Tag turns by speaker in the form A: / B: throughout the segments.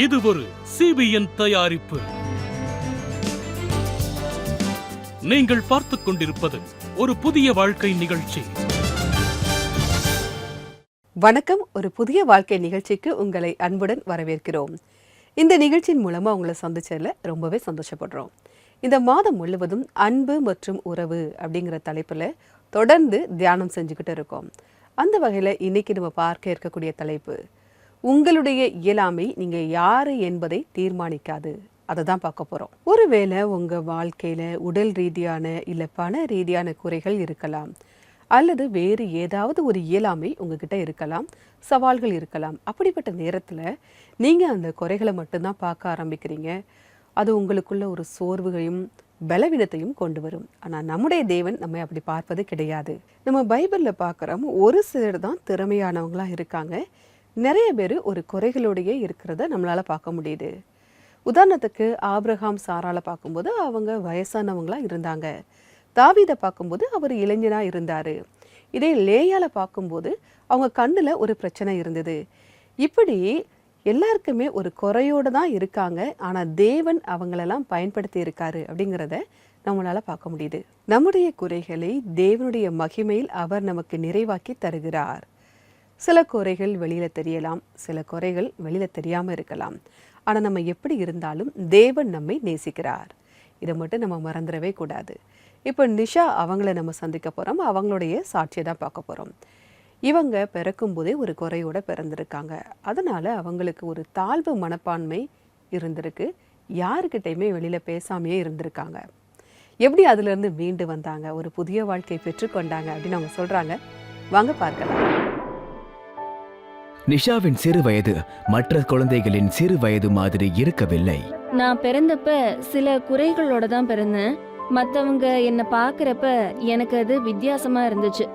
A: இது ஒரு CBN தயாரிப்பு. நீங்கள் பார்த்துக் கொண்டிருப்பது ஒரு புதிய வாழ்க்கை நிகழ்ச்சி.
B: வணக்கம். ஒரு புதிய வாழ்க்கை நிகழ்ச்சிக்கு உங்களை அன்புடன் வரவேற்கிறோம். இந்த நிகழ்ச்சியின் மூலமா உங்களை சந்திச்சதுல ரொம்பவே சந்தோஷப்படுறோம். இந்த மாதம் முழுவதும் அன்பு மற்றும் உறவு அப்படிங்கிற தலைப்புல தொடர்ந்து தியானம் செஞ்சுக்கிட்டு இருக்கோம். அந்த வகையில இன்னைக்கு நம்ம பார்க்க இருக்கக்கூடிய தலைப்பு, உங்களுடைய இயலாமை நீங்க யாரு என்பதை தீர்மானிக்காது. அதை தான் பார்க்க போறோம். ஒருவேளை உங்க வாழ்க்கையில உடல் ரீதியான இல்ல பண ரீதியான குறைகள் இருக்கலாம், அல்லது வேறு ஏதாவது ஒரு இயலாமை உங்ககிட்ட இருக்கலாம், சவால்கள் இருக்கலாம். அப்படிப்பட்ட நேரத்துல நீங்க அந்த குறைகளை மட்டும்தான் பார்க்க ஆரம்பிக்கிறீங்க. அது உங்களுக்குள்ள ஒரு சோர்வுகளையும் பலவீனத்தையும் கொண்டு வரும். ஆனா நம்முடைய தேவன் நம்மை அப்படி பார்ப்பது கிடையாது. நம்ம பைபிள்ல பார்க்குறோம், ஒரு சிலர் தான் திறமையானவங்களா இருக்காங்க, நிறைய பேர் ஒரு குறைகளோடையே இருக்கிறத நம்மளால பார்க்க முடியுது. உதாரணத்துக்கு ஆபிரகாம் சாரால பார்க்கும்போது அவங்க வயசானவங்களா இருந்தாங்க. தாவீதை பார்க்கும்போது அவர் இளைஞனா இருந்தாரு. இதே லேயால பார்க்கும்போது அவங்க கண்ணுல ஒரு பிரச்சனை இருந்தது. இப்படி எல்லாருக்குமே ஒரு குறையோடு தான் இருக்காங்க. ஆனா தேவன் அவங்களெல்லாம் பயன்படுத்தி இருக்காரு அப்படிங்கிறத நம்மளால பார்க்க முடியுது. நம்முடைய குறைகளை தேவனுடைய மகிமையில் அவர் நமக்கு நிறைவாக்கி தருகிறார். சில குறைகள் வெளியில தெரியலாம், சில குறைகள் வெளியில தெரியாம இருக்கலாம். ஆனா நம்ம எப்படி இருந்தாலும் தேவன் நம்மை நேசிக்கிறார். இதை மட்டும் நம்ம மறந்துடவே கூடாது. இப்போ நிஷா அவங்கள நம்ம சந்திக்க போறோம். அவங்களுடைய சாட்சியை தான் பார்க்க போறோம். இவங்க பிறக்கும் போதே ஒரு குறையோட பிறந்திருக்காங்க. அதனால அவங்களுக்கு ஒரு தாழ்வு மனப்பான்மை இருந்திருக்கு. யாருக்கிட்டையுமே வெளியில பேசாமையே இருந்திருக்காங்க. எப்படி அதுல இருந்து மீண்டு வந்தாங்க, ஒரு புதிய வாழ்க்கை பெற்றுக்கொண்டாங்க அப்படின்னு அவங்க சொல்றாங்க. வாங்க பார்க்கலாம்.
C: நிஷாவின் சிறு வயது மற்ற குழந்தைகளின் சிறு வயது மாதிரி இருக்கவில்லை.
D: நான் பிறந்தப்ப சில குறைகளோட தான் பிறந்தேன். மற்றவங்க என்னை பார்க்குறப்ப எனக்கு அது வித்தியாசமா இருந்துச்சு.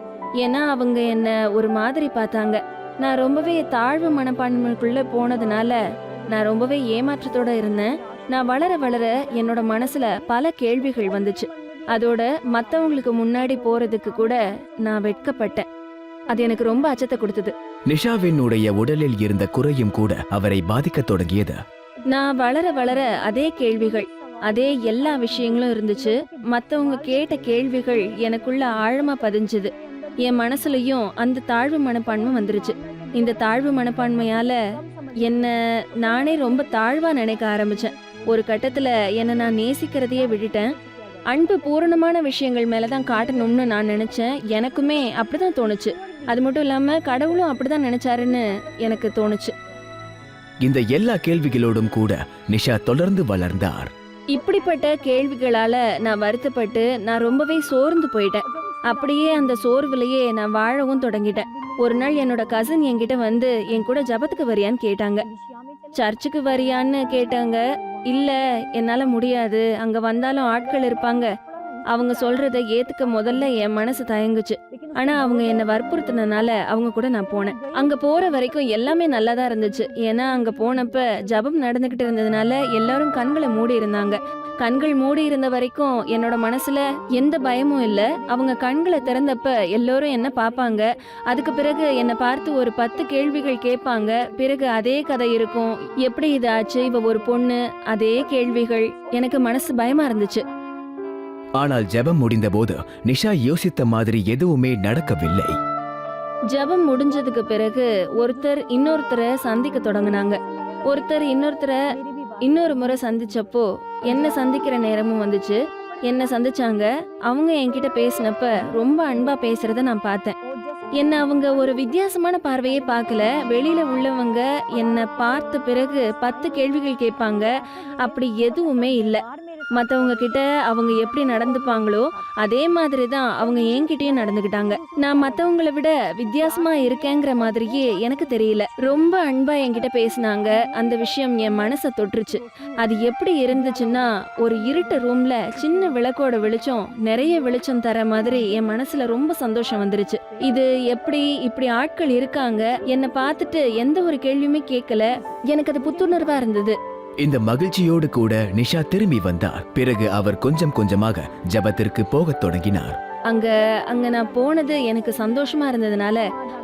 D: ஏன்னா அவங்க என்னை ஒரு மாதிரி பார்த்தாங்க. நான் ரொம்பவே தாழ்வு மனப்பான்மைக்குள்ள போனதுனால நான் ரொம்பவே ஏமாற்றத்தோட இருந்தேன். நான் வளர வளர என்னோட மனசுல பல கேள்விகள் வந்துச்சு. அதோட மற்றவங்களுக்கு முன்னாடி போறதுக்கு கூட நான் வெட்கப்பட்டேன். அது எனக்கு ரொம்ப அச்சத்தை கொடுத்தது.
C: நிஷாவினுடைய உடலில் இருந்த குறையும் கூட அவரை பாதிக்க தொடங்கியது.
D: நான் வளர வளர அதே கேள்விகள், அதே எல்லா விஷயங்களும் இருந்துச்சு. மத்தவங்க கேட்ட கேள்விகள் எனக்குள்ள ஆழமா பதிஞ்சுது. என் மனசுலயும் அந்த தாழ்வு மனப்பான்மை வந்துருச்சு. இந்த தாழ்வு மனப்பான்மையால என்ன நானே ரொம்ப தாழ்வா நினைக்க ஆரம்பிச்சேன். ஒரு கட்டத்துல என்ன நான் நேசிக்கிறதையே விட்டுட்டேன். அன்பு பூரணமான விஷயங்கள் மேலதான் காட்டணும்னு நான் நினைச்சேன். எனக்குமே அப்படிதான் தோணுச்சு. அது மட்டும் இல்லாம கடவுளும் அப்படிதான் நினைச்சாருன்னு எனக்கு தோணுச்சு.
C: இந்த எல்லா கேள்விகளோடும் கூட நிஷா தொடர்ந்து வளர்ந்தார்.
D: இப்படிப்பட்ட கேள்விகளால நான் வருத்தப்பட்டு நான் ரொம்பவே சோர்ந்து போயிட்டேன். அப்படியே அந்த சோர்வுலயே நான் வாழவும் தொடங்கிட்டேன். ஒரு நாள் என்னோட கசின் என்கிட்ட வந்து என் கூட ஜபத்துக்கு வரியான்னு கேட்டாங்க. சர்ச்சுக்கு வரியான்னு கேட்டாங்க. இல்ல, என்னால முடியாது, அங்க வந்தாலும் ஆட்கள் இருப்பாங்க, அவங்க சொல்றத ஏத்துக்க முதல்ல என் மனசு தயங்குச்சு. ஆனா அவங்க என்ன வற்புறுத்தினால அவங்க கூட நான் போனேன். அங்க போற வரைக்கும் எல்லாமே நல்லா தான் இருந்துச்சு. ஏன்னா அங்க போனப்ப ஜபம் நடந்துகிட்டு இருந்ததுனால எல்லாரும் கண்களை மூடி இருந்தாங்க. கண்கள் மூடி இருந்த வரைக்கும் என்னோட மனசுல எந்த பயமும் இல்ல. அவங்க கண்களை திறந்தப்ப எல்லோரும் என்ன பார்ப்பாங்க. அதுக்கு பிறகு என்னை பார்த்து ஒரு 10 கேள்விகள் கேட்பாங்க. பிறகு அதே கதை இருக்கும். எப்படி இது ஆச்சு, இவ ஒரு பொண்ணு, அதே கேள்விகள். எனக்கு மனசு பயமா இருந்துச்சு.
C: ஆனால் ஜெபம் முடிந்த போது நிஷா யோசித்த மாதிரி எதுவுமே நடக்கவில்லை.
D: ஜெபம் முடிஞ்சதுக்கு பிறகு ஒருத்தர் இன்னொருத்தரை சந்திக்க தொடங்கினாங்க. ஒருத்தர் இன்னொருத்தரை இன்னொரு முறை சந்திச்சப்போ என்ன சந்திக்கிற நேரமும் வந்துச்சு. என்ன சந்திச்சாங்க. அவங்க என்கிட்ட பேசினப்ப ரொம்ப அன்பா பேசுறத நான் பார்த்தேன். என்ன அவங்க ஒரு வித்தியாசமான பார்வையே பார்க்கல. வெளியில உள்ளவங்க என்னை பார்த்த பிறகு 10 கேள்விகள் கேட்பாங்க. அப்படி எதுவுமே இல்லை. மற்றவங்க கிட்ட அவங்க எப்படி நடந்துப்பாங்களோ அதே மாதிரி தான் அவங்க என்கிட்டயும் நடந்துக்கிட்டாங்க. நான் மற்றவங்களை விட வித்தியாசமா இருக்கேங்கிற மாதிரியே எனக்கு தெரியல. ரொம்ப அன்பா என்கிட்ட பேசினாங்க. அந்த விஷயம் என் மனசை தொட்டுருச்சு. அது எப்படி இருந்துச்சுன்னா, ஒரு இருட்டு ரூம்ல சின்ன விளக்கோட வெளிச்சம் நிறைய வெளிச்சம் தர மாதிரி என் மனசுல ரொம்ப சந்தோஷம் வந்துருச்சு. இது எப்படி இப்படி ஆட்கள் இருக்காங்க, என்னை பார்த்துட்டு எந்த ஒரு கேள்வியுமே கேட்கல. எனக்கு அது புத்துணர்வா இருந்தது.
C: இந்த மகிழ்ச்சியோடு கூட நிஷா திரும்பி வந்தார். பிறகு அவர் கொஞ்சம் கொஞ்சமாக ஜபத்திற்கு போகத் தொடங்கினார்.
D: அங்கே அங்கே நான் போனது எனக்கு சந்தோஷமா இருந்ததுனால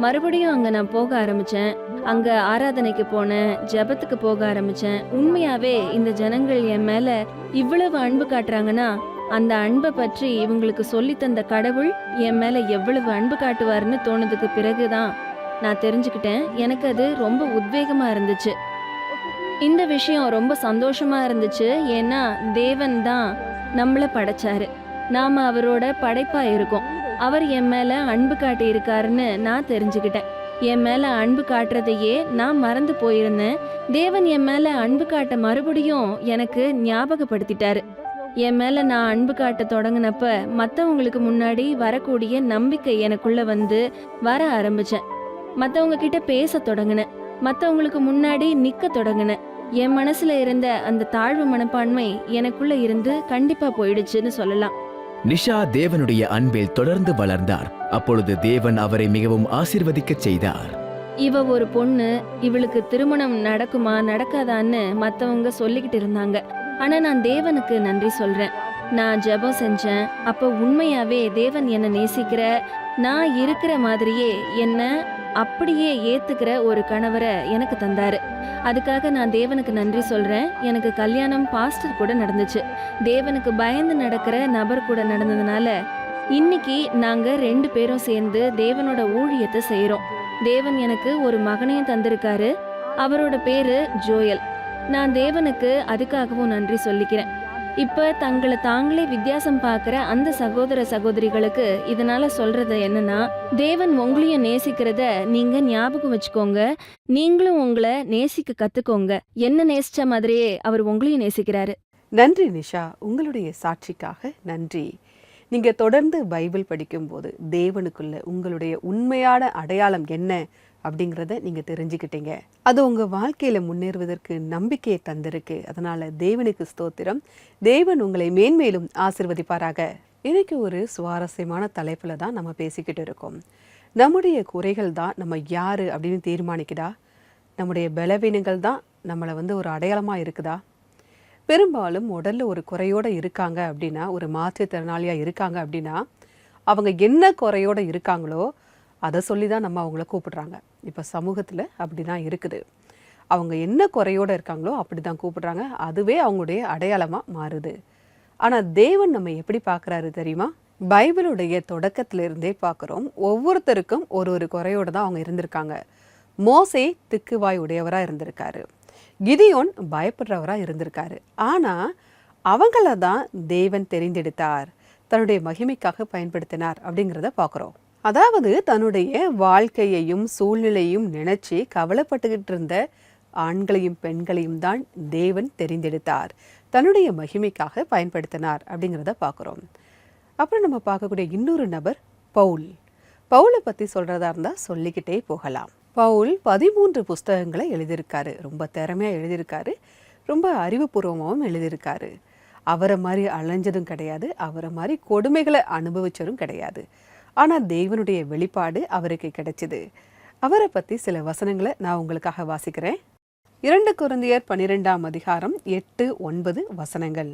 D: மறுபடியும் அங்கே நான் போக ஆரம்பித்தேன். அங்கே ஆராதனைக்கு போனேன், ஜெபத்துக்கு போக ஆரம்பித்தேன். உண்மையாகவே இந்த ஜனங்கள் என் மேலே இவ்வளவு அன்பு காட்டுறாங்கன்னா அந்த அன்பை பற்றி இவங்களுக்கு சொல்லித்தந்த கடவுள் என் மேலே எவ்வளவு அன்பு காட்டுவாருன்னு தோணுதுக்கு பிறகுதான் நான் தெரிஞ்சுக்கிட்டேன். எனக்கு அது ரொம்ப உத்வேகமாக இருந்துச்சு. இந்த விஷயம் ரொம்ப சந்தோஷமா இருந்துச்சு. ஏன்னா தேவன் தான் நம்மளை படைச்சாரு, நாம அவரோட படைப்பா இருக்கோம். அவர் என் மேல அன்பு காட்டி இருக்காருன்னு நான் தெரிஞ்சுக்கிட்டேன். என் மேல அன்பு காட்டுறதையே நான் மறந்து போயிருந்தேன். தேவன் என் மேல அன்பு காட்ட மறுபடியும் எனக்கு ஞாபகப்படுத்திட்டாரு. என் மேல நான் அன்பு காட்ட தொடங்கினப்ப மற்றவங்களுக்கு முன்னாடி வரக்கூடிய நம்பிக்கை எனக்குள்ள வந்து வர ஆரம்பிச்சேன். மற்றவங்க கிட்ட பேச தொடங்கினேன், மற்றவங்களுக்கு முன்னாடி நிக்க தொடங்கினேன். என் மனசுல இருந்த அந்த தாழ்வு மனப்பான்மை எனக்குள்ள இருந்து கண்டிப்பா போயிடுச்சுன்னு சொல்லலாம்.
C: நிஷா தேவனுடைய அன்பில் தொடர்ந்து வளர்ந்தார். அப்பொழுது தேவன் அவரை மிகவும் ஆசீர்வதிக்கச் செய்தார்.
D: இவ ஒரு பொண்ணு, இவளுக்கு திருமணம் நடக்குமா நடக்காதான்னு மற்றவங்க சொல்லிக்கிட்டு இருந்தாங்க. ஆனா நான் தேவனுக்கு நன்றி சொல்றேன். நான் ஜெபம் செஞ்சேன். அப்போ உண்மையாவே தேவன் என்னை நேசிக்கிற, நான் இருக்கிற மாதிரியே என்ன அப்படியே ஏத்துக்கிற ஒரு கணவரை எனக்கு தந்தாரு. அதுக்காக நான் தேவனுக்கு நன்றி சொல்றேன். எனக்கு கல்யாணம் பாஸ்டர் கூட நடந்துச்சு. தேவனுக்கு பயந்து நடக்கிற நபர் கூட நடந்ததுனால இன்னைக்கு நாங்க 2 பேரும் சேர்ந்து தேவனோட ஊழியத்தை செய்யறோம். தேவன் எனக்கு ஒரு மகனையும் தந்திருக்காரு. அவரோட பேரு ஜோயல். நான் தேவனுக்கு அதுக்காகவும் நன்றி சொல்லிக்கிறேன். இப்ப தங்களை தாங்களே வித்தியாசம் பார்க்குற அந்த சகோதர சகோதரிகளுக்கு இதனால சொல்றது என்னன்னா, தேவன் உங்களையும் நேசிக்கிறத நீங்க ஞாபகம் வச்சுக்கோங்க. நீங்களும் உங்களை நேசிக்க கத்துக்கோங்க. என்ன நேசிச்ச மாதிரியே அவர் உங்களையும் நேசிக்கிறாரு.
B: நன்றி நிஷா, உங்களுடைய சாட்சிக்காக நன்றி. நீங்க தொடர்ந்து பைபிள் படிக்கும்போது தேவனுக்குள்ள உங்களுடைய உண்மையான அடையாளம் என்ன அப்படிங்கிறத நீங்க தெரிஞ்சுக்கிட்டீங்க. அது உங்க வாழ்க்கையில முன்னேறுவதற்கு நம்பிக்கையை தந்திருக்கு. அதனால தேவனுக்கு ஸ்தோத்திரம். தேவன் உங்களை மேன்மேலும் ஆசீர்வதிப்பாராக. இன்னைக்கு ஒரு சுவாரஸ்யமான தலைப்புல தான் நம்ம பேசிக்கிட்டு இருக்கோம். நம்முடைய குறைகள் தான் நம்ம யாரு அப்படின்னு தீர்மானிக்குதா? நம்முடைய பலவீனங்கள் தான் நம்மளை ஒரு அடையாளமா இருக்குதா? பெரும்பாலும் உடல்ல ஒரு குறையோட இருக்காங்க அப்படின்னா, ஒரு மாற்றுத்திறனாளியா இருக்காங்க அப்படின்னா, அவங்க என்ன குறையோட இருக்காங்களோ அதை சொல்லி தான் நம்ம அவங்கள கூப்பிடுறாங்க. இப்போ சமூகத்தில் அப்படி தான் இருக்குது. அவங்க என்ன குறையோடு இருக்காங்களோ அப்படி தான் கூப்பிடுறாங்க. அதுவே அவங்களுடைய அடையாளமாக மாறுது. ஆனால் தேவன் நம்ம எப்படி பார்க்குறாரு தெரியுமா? பைபிளுடைய தொடக்கத்திலிருந்தே பார்க்குறோம். ஒவ்வொருத்தருக்கும் ஒரு ஒரு குறையோடு தான் அவங்க இருந்திருக்காங்க. மோசே திக்குவாய் உடையவராக இருந்திருக்காரு. கிதியோன் பயப்படுறவராக இருந்திருக்காரு. ஆனால் அவங்கள தான் தேவன் தெரிந்தெடுத்தார், தன்னுடைய மகிமைக்காக பயன்படுத்தினார் அப்படிங்கிறத பார்க்குறோம். அதாவது தன்னுடைய வாழ்க்கையையும் சூழ்நிலையும் நினைச்சு கவலைப்பட்டுக்கிட்டு இருந்த ஆண்களையும் பெண்களையும் தான் தேவன் தெரிந்தெடுத்தார், தன்னுடைய மகிமைக்காக பயன்படுத்தினார் அப்படிங்கிறத பார்க்குறோம். அப்புறம் நம்ம பார்க்கக்கூடிய இன்னொரு நபர் பவுல். பவுலை பற்றி சொல்கிறதா இருந்தால் சொல்லிக்கிட்டே போகலாம். பவுல் 13 புஸ்தகங்களை எழுதியிருக்காரு. ரொம்ப திறமையாக எழுதியிருக்காரு. ரொம்ப அறிவுபூர்வமாகவும் எழுதியிருக்காரு. அவரை மாதிரி அலைஞ்சதும் கிடையாது, அவரை மாதிரி கொடுமைகளை அனுபவிச்சதும் கிடையாது. ஆனால் தேவனுடைய வெளிப்பாடு அவருக்கு கிடைச்சிது. அவரை பற்றி சில வசனங்களை நான் உங்களுக்காக வாசிக்கிறேன். 2 கொரிந்தியர் 12ஆம் அதிகாரம் 8-9 வசனங்கள்.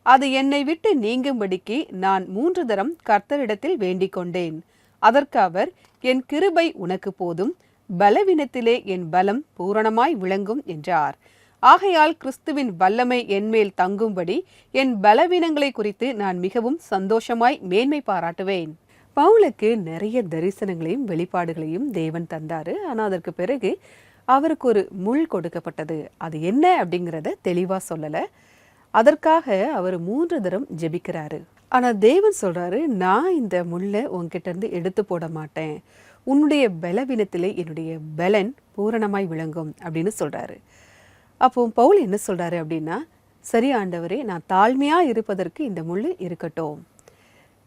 B: அது என்னை விட்டு நீங்கும்படிக்கு நான் 3 தரம் கர்த்தரிடத்தில் வேண்டிக் கொண்டேன். அதற்கு அவர், என் கிருபை உனக்கு போதும், பலவீனத்திலே என் பலம் பூரணமாய் விளங்கும் என்றார். ஆகையால் கிறிஸ்துவின் வல்லமை என்மேல் தங்கும்படி என் பலவீனங்களை குறித்து நான் மிகவும் சந்தோஷமாய் மேன்மை பாராட்டுவேன். பவுலுக்கு நிறைய தரிசனங்களையும் வெளிப்பாடுகளையும் தேவன் தந்தாரு. ஆனால் அதற்கு பிறகு அவருக்கு ஒரு முள் கொடுக்கப்பட்டது. அது என்ன அப்படிங்கிறத தெளிவாக சொல்லலை. அதற்காக அவர் 3 தரம் ஜெபிக்கிறாரு. ஆனால் தேவன் சொல்றாரு, நான் இந்த முள்ளை உன்கிட்ட இருந்து எடுத்து போட மாட்டேன், உன்னுடைய பலவீனத்திலே என்னுடைய பலன் பூரணமாய் விளங்கும் அப்படின்னு சொல்றாரு. அப்போ பவுல் என்ன சொல்றாரு அப்படின்னா, சரி ஆண்டவரே, நான் தாழ்மையா இருப்பதற்கு இந்த முள் இருக்கட்டும்,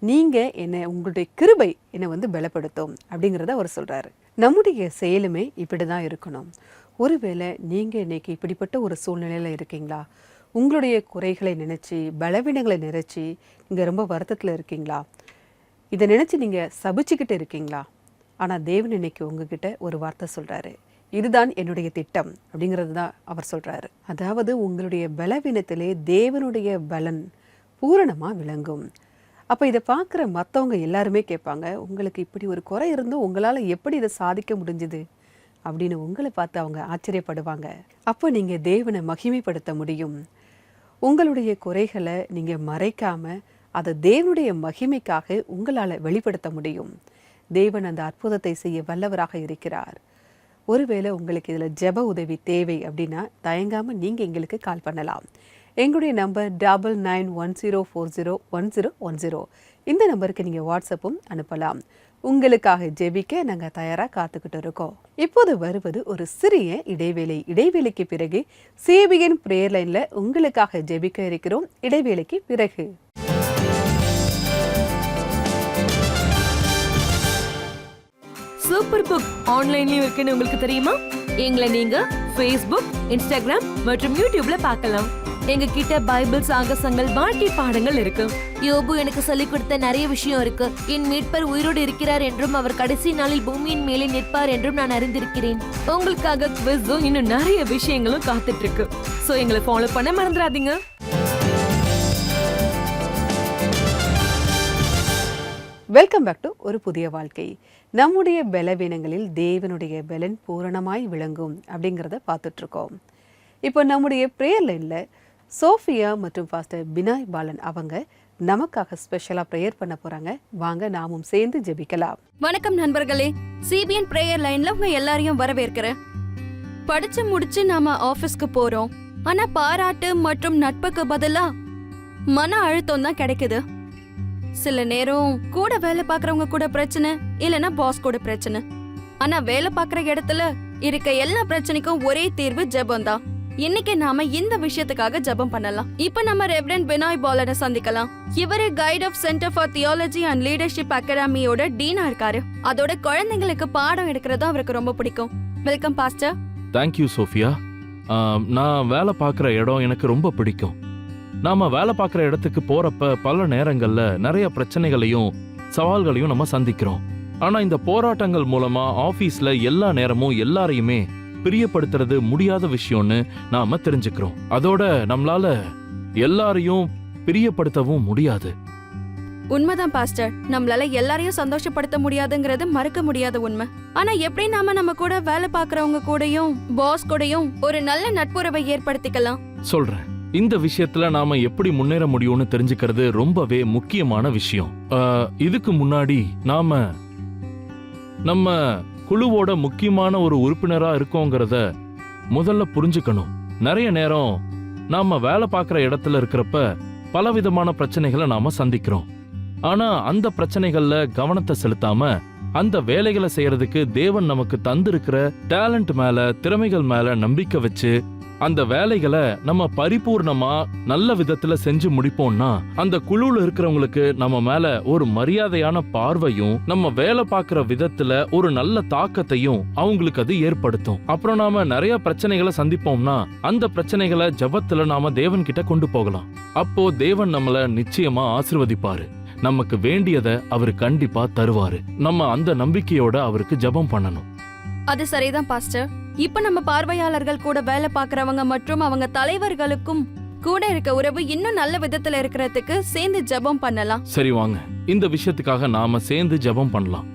B: நீங்க என்னை, உங்களுடைய கிருபை என்னை பலப்படுத்தும் அப்படிங்கிறத அவர் சொல்றாரு. நம்முடைய செயலுமே இப்படிதான் இருக்கணும். ஒருவேளை நீங்க இன்னைக்கு இப்படிப்பட்ட ஒரு சூழ்நிலையில இருக்கீங்களா? உங்களுடைய குறைகளை நினைச்சு, பலவீனங்களை நினைச்சு நீங்க ரொம்ப வருத்தத்துல இருக்கீங்களா? இதை நினைச்சு நீங்க சபிச்சுக்கிட்டு இருக்கீங்களா? ஆனா தேவன் இன்னைக்கு உங்ககிட்ட ஒரு வார்த்தை சொல்றாரு, இதுதான் என்னுடைய திட்டம் அப்படிங்கிறது தான் அவர் சொல்றாரு. அதாவது உங்களுடைய பலவீனத்திலே தேவனுடைய பலன் பூரணமா விளங்கும். அப்போ இதை பார்க்குற மற்றவங்க எல்லாருமே கேட்பாங்க, உங்களுக்கு இப்படி ஒரு குறை இருந்தும் உங்களால் எப்படி இதை சாதிக்க முடிஞ்சுது அப்படின்னு உங்களை பார்த்து அவங்க ஆச்சரியப்படுவாங்க. அப்போ நீங்கள் தேவனை மகிமைப்படுத்த முடியும். உங்களுடைய குறைகளை நீங்கள் மறைக்காமல் அதை தேவனுடைய மகிமைக்காக உங்களால் வெளிப்படுத்த முடியும். தேவன் அந்த அற்புதத்தை செய்ய வல்லவராக இருக்கிறார். ஒருவேளை உங்களுக்கு இதில் ஜெப உதவி தேவை அப்படின்னா தயங்காமல் நீங்கள் எங்களுக்கு கால் பண்ணலாம். எங்களுடைய நம்பர் 9910401010. இந்த நம்பருக்கு நீங்கள் வாட்ஸ்அப்பும் அனுப்பலாம். உங்களுக்காக ஜெபிக்க நாங்கள் தயாராக காத்துக்கிட்டு இருக்கோம். இப்போது வருவது ஒரு சிறிய இடைவேளை. இடைவேளைக்கு பிறகு சேபியன் பிரேயர் லைனில் உங்களுக்காக ஜெபிக்க இருக்கிறோம். இடைவேளைக்கு பிறகு
E: சூப்பர் புக் ஆன்லைன்லயும் இருக்குன்னு உங்களுக்கு தெரியுமா? எங்களை நீங்க Facebook, Instagram மற்றும் YouTubeல பார்க்கலாம். எங்க கிட்ட பைபிள், சாகசங்கள், வாழ்க்கை பாடங்கள் இருக்கு.
F: யோபு எனக்கு சொல்லிக் கொடுத்த நிறைய விஷயம் இருக்கு. என் மீட்பர் உயிரோடு இருக்கிறார் என்றும் அவர் கடைசி நாளில் பூமியின் மேலே நிற்பார் என்றும் நான் அறிந்திருக்கிறேன்.
E: உங்களுக்காக குவிஸும் இன்னும் நிறைய விஷயங்களும் காத்துட்டு இருக்கு. சோ எங்களை ஃபாலோ பண்ண மறந்துடாதீங்க.
B: வெல்கம் பேக் டு ஒரு புதிய வாழ்க்கை. நம்முடைய பலவீனங்களில் தேவனுடைய பலன் பூரணமாய் விளங்கும் அப்படிங்கிறத பார்த்துட்ருக்கோம். இப்போ நம்முடைய ப்ரேயர் லைனில் சோஃபியா மற்றும் பாஸ்டர் பினாய் பாலன் அவங்க நமக்காக ஸ்பெஷலாக ப்ரேயர் பண்ண போகிறாங்க. வாங்க நாமும் சேர்ந்து ஜெபிக்கலாம்.
G: வணக்கம் நண்பர்களே, சிபிஎன் பிரேயர் லைன்ல உங்க எல்லாரையும் வரவேற்கிறேன். படிச்சு முடிச்சு நாம ஆபீஸ்க்கு போறோம். ஆனா பாராட்டு மற்றும் நட்புக்கு பதிலா மன அழுத்தம் தான் கிடைக்குது. சில நேரம் கூட வேலை பாக்குறவங்க கூட பிரச்சனை, இல்லனா பாஸ் கூட பிரச்சனை. ஆனா வேலை பாக்குற இடத்துல இருக்க எல்லா பிரச்சனைக்கும் ஒரே தீர்வு ஜெபம் தான். இன்னைக்கு நாம இந்த விஷயத்துக்காக ஜெபம் பண்ணலாம். இப்ப நம்ம ரெவரண்ட் பினாய் பாலனை சந்திக்கலாம். இவரு guide of centre for theology and leadership அகாடமியோட டீனா இருக்காரு. அதோட குழந்தைங்களுக்கு பாடம் எடுக்கிறது அவருக்கு ரொம்ப பிடிக்கும். Welcome pastor.
A: Thank you Sophia. நான் வேலை பார்க்குற இடம் எனக்கு ரொம்ப பிடிக்கும். நாம வேலை பார்க்குற இடத்துக்கு போறப்ப பல நேரங்கள்ல நிறைய பிரச்சனைகளையும் சவால்களையும் நம்ம சந்திக்கிறோம். ஆனா இந்த போராட்டங்கள் மூலமா ஆபீஸ்ல எல்லா நேரமும் எல்லாரையுமே பிரியப்படுத்துறது முடியாத விஷயம்னு நாம தெரிஞ்சுக்கிறோம். அதோட நம்மளால எல்லாரையும் பிரியப்படுத்தவும் முடியாது.
G: உண்மைதான் பாஸ்டர், நம்மளால எல்லாரையும் சந்தோஷப்படுத்த முடியாதுங்கிறது மறக்க முடியாத உண்மை. ஆனா எப்படி நாம நம்ம கூட வேலை பாக்குறவங்க கூடயும் பாஸ் கூடயும் ஒரு நல்ல நட்புறவை ஏற்படுத்திக்கலாம்?
A: சொல்றேன். இந்த விஷயத்துல நாம எப்படி முன்னேற முடியும்னு தெரிஞ்சுக்கிறது ரொம்பவே முக்கியமான விஷயம். இதுக்கு முன்னாடி நம்ம குழுவோட முக்கியமான ஒரு உறுப்பினரா இருக்கோங்கிறத முதல்ல புரிஞ்சுக்கணும். நிறைய நேரம் நாம வேலை பார்க்குற இடத்துல இருக்கிறப்ப பலவிதமான பிரச்சனைகளை நாம சந்திக்கிறோம். ஆனா அந்த பிரச்சனைகள்ல கவனத்தை செலுத்தாம அந்த வேலைகளை செய்யறதுக்கு தேவன் நமக்கு தந்திருக்கிற டேலண்ட் மேல, திறமைகள் மேல நம்பிக்கை வச்சு அந்த வேலைகளை நம்ம பரிபூர்ணமா நல்ல விதத்துல செஞ்சு முடிப்போம்னா அந்த குழுல இருக்கிறவங்களுக்கு நம்ம மேல ஒரு மரியாதையான பார்வையும், நம்ம வேலை பார்க்கிற விதத்துல ஒரு நல்ல தாக்கத்தையும் அவங்களுக்கு அது ஏற்படுத்தும். அப்புறம் நாம நிறைய பிரச்சனைகளை சந்திப்போம்னா அந்த பிரச்சனைகளை ஜெபத்துல நாம தேவன் கிட்ட கொண்டு போகலாம். அப்போ தேவன் நம்மள நிச்சயமா ஆசீர்வதிப்பாரு. நமக்கு வேண்டியதை அவரு கண்டிப்பா தருவாரு. நம்ம அந்த நம்பிக்கையோட அவருக்கு ஜெபம் பண்ணணும்.
G: அது சரிதான் பாஸ்டர். இப்ப நம்ம பார்வையாளர்கள் கூட வேலை பாக்குறவங்க மற்றும் அவங்க தலைவர்களுக்கும் கூட இருக்க உறவு இன்னும் நல்ல விதத்துல இருக்கிறதுக்கு சேர்ந்து ஜெபம் பண்ணலாம்.
A: சரி, வாங்க இந்த விஷயத்துக்காக நாம சேர்ந்து ஜெபம் பண்ணலாம்.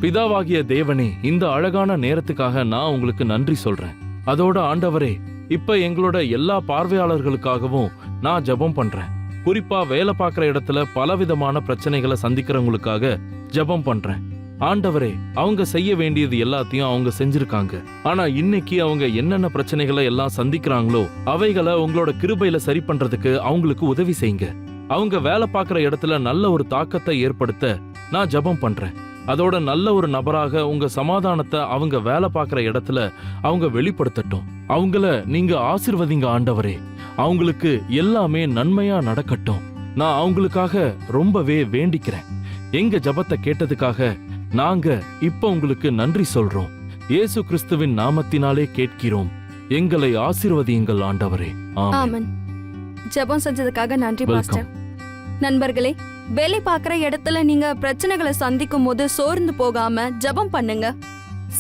A: பிதாவாகிய தேவனே, இந்த அழகான நேரத்துக்காக நான் உங்களுக்கு நன்றி சொல்றேன். அதோட ஆண்டவரே, இப்ப எங்களோட எல்லா பார்வையாளர்களுக்காகவும் நான் ஜெபம் பண்றேன். குறிப்பா வேலை பார்க்குற இடத்துல பலவிதமான பிரச்சனைகளை சந்திக்கிறவங்களுக்காக ஜெபம் பண்றேன். ஆண்டவரே, அவங்க செய்ய வேண்டியது எல்லாத்தையும் அவங்க செஞ்சிருக்காங்க. ஆனா இன்னைக்கு அவங்க என்னென்ன பிரச்சனைகளை எல்லாம் சந்திக்கிறாங்களோ அவைகளை உங்களோட கிருபையில சரி பண்றதுக்கு அவங்களுக்கு உதவி செய்யுங்க. அவங்க வேலை பார்க்குற இடத்துல நல்ல ஒரு தாக்கத்தை ஏற்படுத்த நான் ஜெபம் பண்றேன். அதோட நல்ல ஒரு நபராக உங்க சமாதானத்தை அவங்க வேலை பார்க்குற இடத்துல அவங்க வெளிப்படுத்தட்டும். அவங்கள நீங்க ஆசீர்வதிங்க ஆண்டவரே. அவங்களுக்கு எல்லாமே நன்மையா நடக்கட்டும். நான் அவங்களுக்காக ரொம்பவே வேண்டிக்கிறேன். எங்க ஜெபத்தை கேட்டதுக்காக நாங்க இப்ப உங்களுக்கு நன்றி சொல்றோம். இயேசு கிறிஸ்துவின் நாமத்தினாலே கேட்கிறோம். எங்களை ஆசீர்வதியுங்கள் ஆண்டவரே.
G: ஆமென். ஜெபம் செஞ்சதுக்காக நன்றி பாஸ்டர். நண்பர்களே, வேலை பார்க்குற இடத்துல நீங்க பிரச்சனைகளை சந்திக்கும் போது சோர்ந்து போகாம ஜெபம் பண்ணுங்க.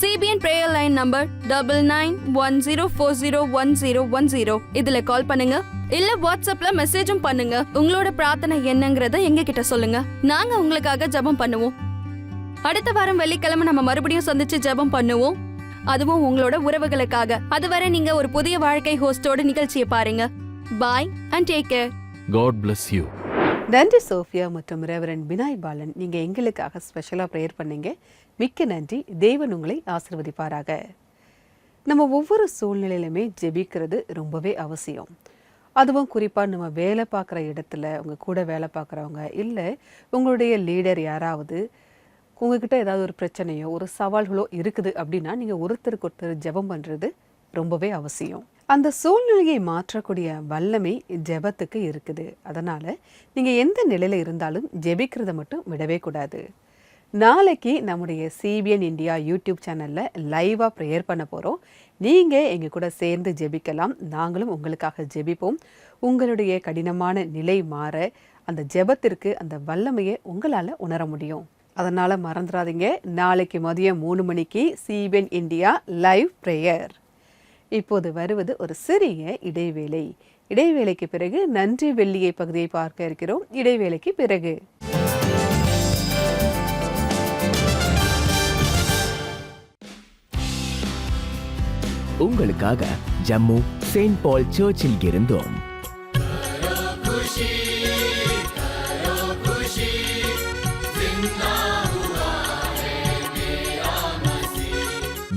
G: CBN prayer line number 9910401010. இதுல கால் பண்ணுங்க, இல்ல வாட்ஸ்அப்ல மெசேஜும் பண்ணுங்க. உங்களோட பிரார்த்தனை என்னங்கறத எங்க கிட்ட சொல்லுங்க. நாங்க உங்களுக்காக ஜெபம் பண்ணுவோம். அடுத்த வாரம் வெள்ளிக்கிழமை நம்ம மறுபடியும் சந்திச்சு ஜெபம் பண்ணுவோம், அதுவும் உங்களோட உறவுகளுக்காக. அதுவரை நீங்க ஒரு புதிய வாழ்க்கை ஹோஸ்டோட நிகழ்ச்சியை பாருங்க. Bye and take care.
A: God bless you.
B: நன்றி சோஃபியா மற்றும் ரெவரண்ட் பினாய் பாலன், நீங்க எங்களுக்காக ஸ்பெஷலா ப்ரேயர் பண்ணீங்க. மிக்க நன்றி. தேவன் உங்களை ஆசீர்வதிப்பாராக. நம்ம ஒவ்வொரு சூழ்நிலையிலுமே ஜெபிக்கிறது ரொம்பவே அவசியம். அதுவும் குறிப்பாக நம்ம வேலை பார்க்குற இடத்துல உங்கள் கூட வேலை பார்க்குறவங்க, இல்லை உங்களுடைய லீடர் யாராவது உங்ககிட்ட ஏதாவது ஒரு பிரச்சனையோ ஒரு சவால்களோ இருக்குது அப்படின்னா நீங்கள் ஒருத்தருக்கு ஒருத்தர் ஜெபம் பண்ணுறது ரொம்பவே அவசியம். அந்த சூழ்நிலையை மாற்றக்கூடிய வல்லமை ஜெபத்துக்கு இருக்குது. அதனால் நீங்கள் எந்த நிலையில் இருந்தாலும் ஜெபிக்கிறத மட்டும் விடவே கூடாது. நாளைக்கு நம்முடைய சிபிஎன் இந்தியா யூடியூப் சேனலில் லைவாக ப்ரேயர் பண்ண போகிறோம். நீங்கள் எங்கள் கூட சேர்ந்து ஜெபிக்கலாம். நாங்களும் உங்களுக்காக ஜெபிப்போம். உங்களுடைய கடினமான நிலை மாற அந்த ஜெபத்திற்கு அந்த வல்லமையை உங்களால் உணர முடியும். அதனால் மறந்துடாதீங்க, நாளைக்கு மதியம் 3 மணிக்கு சிபிஎன் இந்தியா லைவ் ப்ரேயர். இப்போது வருவது ஒரு சிறிய இடைவேளை. இடைவேளைக்கு பிறகு நன்றி வெள்ளியை பகுதியை பார்க்க இருக்கிறோம். இடைவேளைக்கு பிறகு
C: உங்களுக்காக ஜம்மு செயின்ட் பால் சர்ச்சில் இருந்தோம்.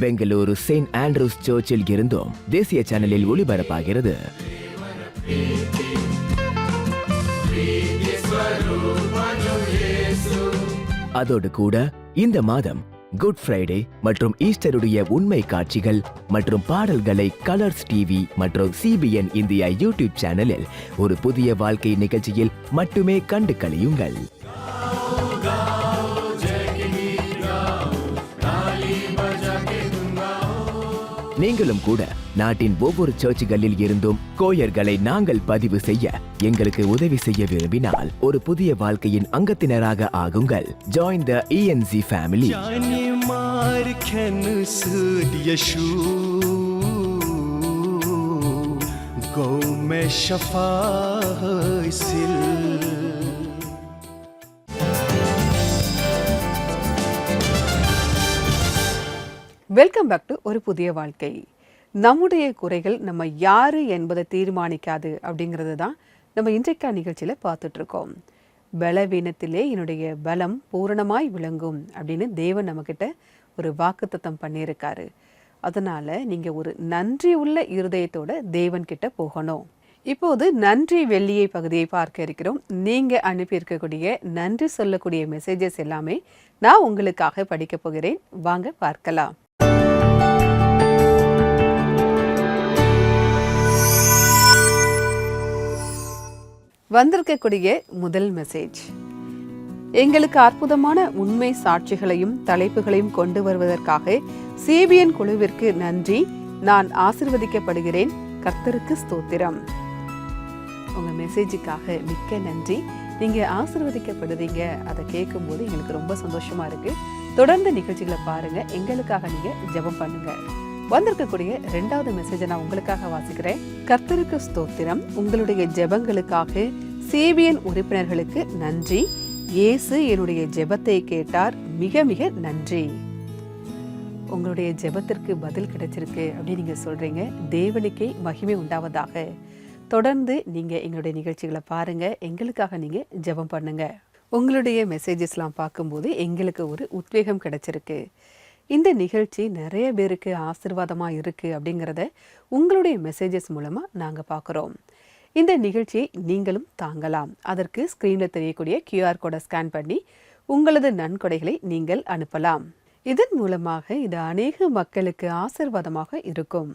C: பெங்களூரு செயின்ட் ஆண்ட்ரூஸ் சர்ச்சில் இருந்தோம். தேசிய சேனலில் ஒளிபரப்பாகிறது. அதோடு கூட இந்த மாதம் குட் ஃப்ரைடே மற்றும் ஈஸ்டருடைய உண்மை காட்சிகள் மற்றும் பாடல்களை கலர்ஸ் டிவி மற்றும் சிபிஎன் இந்தியா யூடியூப் சேனலில் ஒரு புதிய வாழ்க்கை நிகழ்ச்சியில் மட்டுமே கண்டு களியுங்கள். நீங்களும் கூட நாட்டின் ஒவ்வொரு சர்ச்சுகளில் இருந்தும் கோயர்களை நாங்கள் பதிவு செய்ய எங்களுக்கு உதவி செய்ய விரும்பினால் ஒரு புதிய வாழ்க்கையின் அங்கத்தினராக ஆகுங்கள். Join the ENZ family.
B: Welcome back to ஒரு புதிய வாழ்க்கை. நம்முடைய குறைகள் நம்ம யாரு என்பதை தீர்மானிக்காது அப்படிங்கிறது தான் நம்ம இன்றைக்கான நிகழ்ச்சியில் பார்த்துட்ருக்கோம். பலவீனத்திலே என்னுடைய பலம் பூரணமாய் விளங்கும் அப்படின்னு தேவன் நம்மக்கிட்ட ஒரு வாக்குத்தத்தம் பண்ணியிருக்காரு. அதனால் நீங்கள் ஒரு நன்றி உள்ள இருதயத்தோட தேவன்கிட்ட போகணும். இப்போது நன்றி வெள்ளியை பகுதியை பார்க்க இருக்கிறோம். நீங்கள் அனுப்பியிருக்கக்கூடிய நன்றி சொல்லக்கூடிய மெசேஜஸ் எல்லாமே நான் உங்களுக்காக படிக்க போகிறேன். வாங்க பார்க்கலாம். வந்திருக்கக்கூடிய முதல் மெசேஜ், எங்களுக்கு அற்புதமான உண்மை சாட்சிகளையும் தலைப்புகளையும் கொண்டு வருவதற்காக சிபிஎன் குழுவிற்கு நன்றி. நான் ஆசீர்வதிக்கப்படுகிறேன். கர்த்தருக்கு ஸ்தோத்திரம். உங்க மெசேஜுக்காக மிக்க நன்றி. நீங்க ஆசீர்வதிக்கப்படுறீங்க, அதை கேட்கும்போது எங்களுக்கு ரொம்ப சந்தோஷமா இருக்கு. தொடர்ந்து நிகழ்ச்சிகளை பாருங்க, எங்களுக்காக நீங்க ஜெபம் பண்ணுங்க. வந்திருக்கக்கூடிய 2வது மெசேஜை நான் உங்களுக்காக வாசிக்கிறேன். கர்த்தருக்கு ஸ்தோத்திரம். உங்களுடைய ஜெபங்களுக்காக சிபிஎன் உறுப்பினர்களுக்கு நன்றி. இயேசு என்னுடைய ஜெபத்தை கேட்டார். மிக மிக நன்றி. உங்களுடைய ஜெபத்திற்கு பதில் கிடைச்சிருக்கு அப்படின்னு நீங்க சொல்றீங்க. தேவனுக்கே மகிமை உண்டாவதாக. தொடர்ந்து நீங்க எங்களுடைய நிகழ்ச்சிகளை பாருங்க, எங்களுக்காக நீங்க ஜெபம் பண்ணுங்க. உங்களுடைய மெசேஜஸ்லாம் பார்க்கும்போது எங்களுக்கு ஒரு உத்வேகம் கிடைச்சிருக்கு. இந்த நிகழ்ச்சி நிறைய பேருக்கு ஆசீர்வாதமாக இருக்குது அப்படிங்கிறத உங்களுடைய மெசேஜஸ் மூலமாக நாங்கள் பார்க்குறோம். இந்த நிகழ்ச்சியை நீங்களும் தாங்கலாம். அதற்கு ஸ்க்ரீனில் தெரியக்கூடிய QR கோடை ஸ்கேன் பண்ணி உங்களது நன்கொடைகளை நீங்கள் அனுப்பலாம். இதன் மூலமாக இது அநேக மக்களுக்கு ஆசீர்வாதமாக இருக்கும்.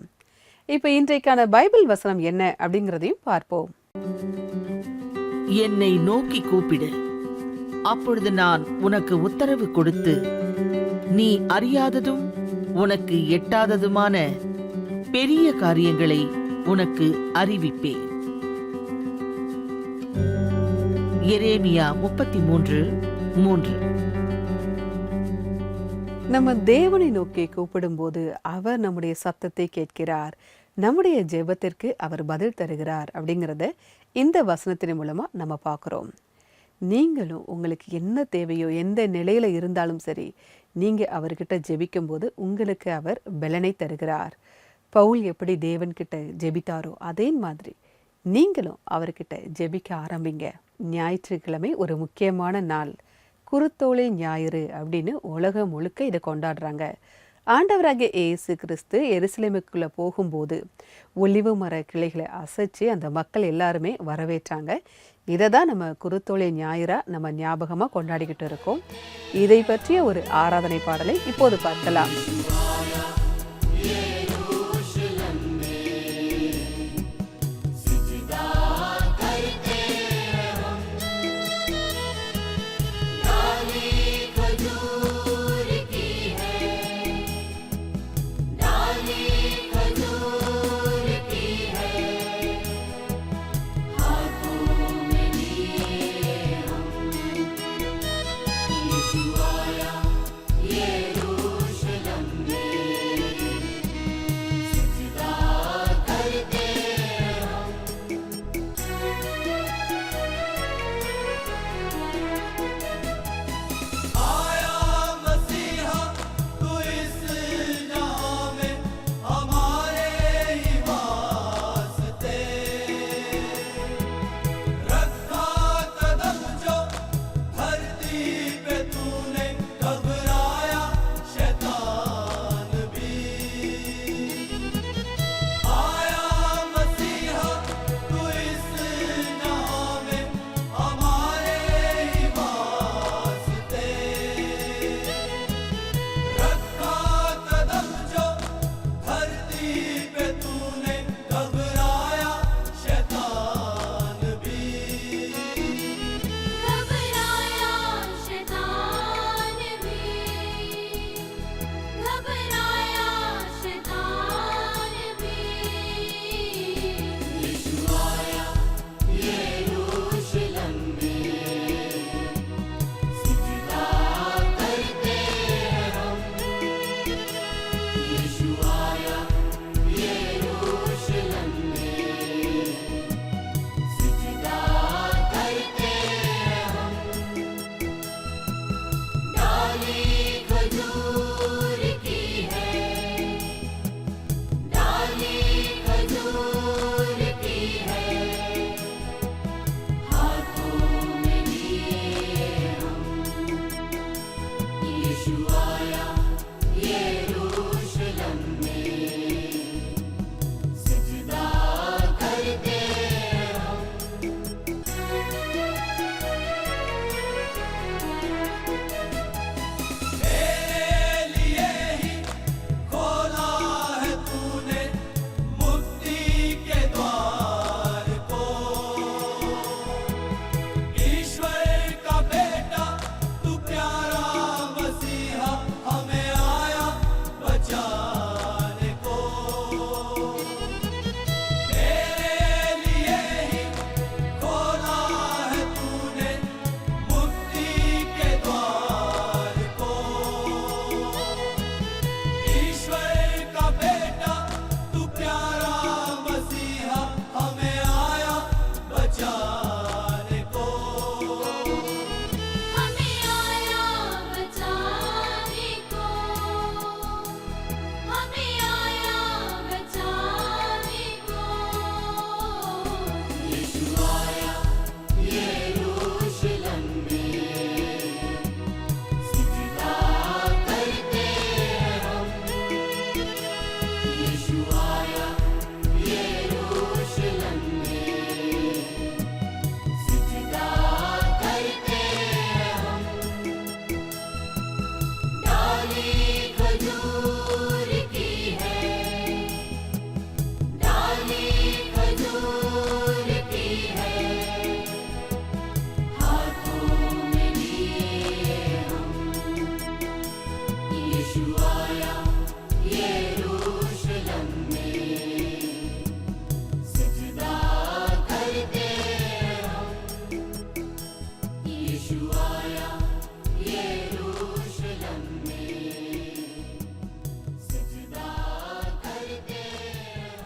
B: இப்போ இன்றைக்கான பைபிள் வசனம் என்ன அப்படிங்கிறதையும் பார்ப்போம்.
H: என்னை நோக்கி கூப்பிடு, அப்பொழுது நான் உனக்கு உத்தரவு கொடுத்து நீ அறியாததும் உனக்கு எட்டாததுமான பெரிய காரியங்களை உனக்கு அறிவிப்பேன். எரேமியா 33:3.
B: நம்ம தேவனை நோக்கி கூப்பிடும்போது அவர் நம்முடைய சத்தத்தை கேட்கிறார், நம்முடைய ஜெபத்திற்கு அவர் பதில் தருகிறார் அப்படிங்கிறத இந்த வசனத்தின் மூலமா நம்ம பார்க்குறோம். நீங்களும் உங்களுக்கு என்ன தேவையோ எந்த நிலையில இருந்தாலும் சரி, நீங்க அவர்கிட்ட ஜெபிக்கும் போது உங்களுக்கு அவர் பலனை தருகிறார். பவுல் எப்படி தேவன்கிட்ட ஜெபித்தாரோ அதே மாதிரி நீங்களும் அவர்கிட்ட ஜெபிக்க ஆரம்பிங்க. ஞாயிற்றுக்கிழமை ஒரு முக்கியமான நாள், குருத்தோலை ஞாயிறு அப்படின்னு உலகம் முழுக்க இதை கொண்டாடுறாங்க. ஆண்டவராகிய இயேசு கிறிஸ்து எருசலேமுக்குள்ள போகும்போது ஒலிவு மர கிளைகளை அசைச்சு அந்த மக்கள் எல்லாருமே வரவேற்றாங்க. இதை தான் நம்ம குருத்தோலை ஞாயிறா நம்ம ஞாபகமாக கொண்டாடிக்கிட்டு இருக்கோம். இதை பற்றிய ஒரு ஆராதனை பாடலை இப்போது பார்க்கலாம்.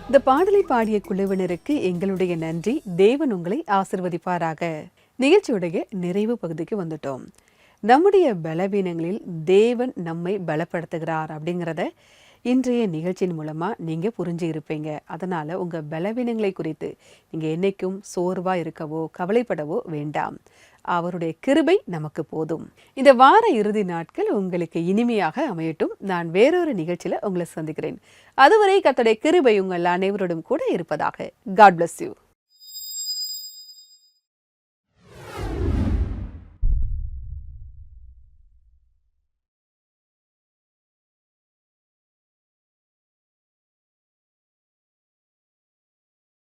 B: இந்த பாடலை பாடிய குழுவினருக்கு எங்களுடைய நன்றி. தேவன் உங்களை ஆசிர்வதிப்பாராக. நிகழ்ச்சியுடைய நிறைவு பகுதிக்கு வந்துட்டோம். நம்முடைய பலவீனங்களில் தேவன் நம்மை பலப்படுத்துகிறார் அப்படிங்கிறத இன்றைய நிகழ்ச்சியின் மூலமா நீங்க புரிஞ்சு இருப்பீங்க. அதனால உங்க பலவீனங்களை குறித்து நீங்க என்னைக்கும் சோர்வா இருக்கவோ கவலைப்படவோ வேண்டாம். அவருடைய கிருபை நமக்கு போதும். இந்த வார இறுதி நாட்கள் உங்களுக்கு இனிமையாக அமையட்டும். நான் வேறொரு நிகழ்ச்சியில உங்களை சந்திக்கிறேன். அதுவரை கர்த்தருடைய கிருபை உங்கள் அனைவரோடும் கூட இருப்பதாக. God bless you.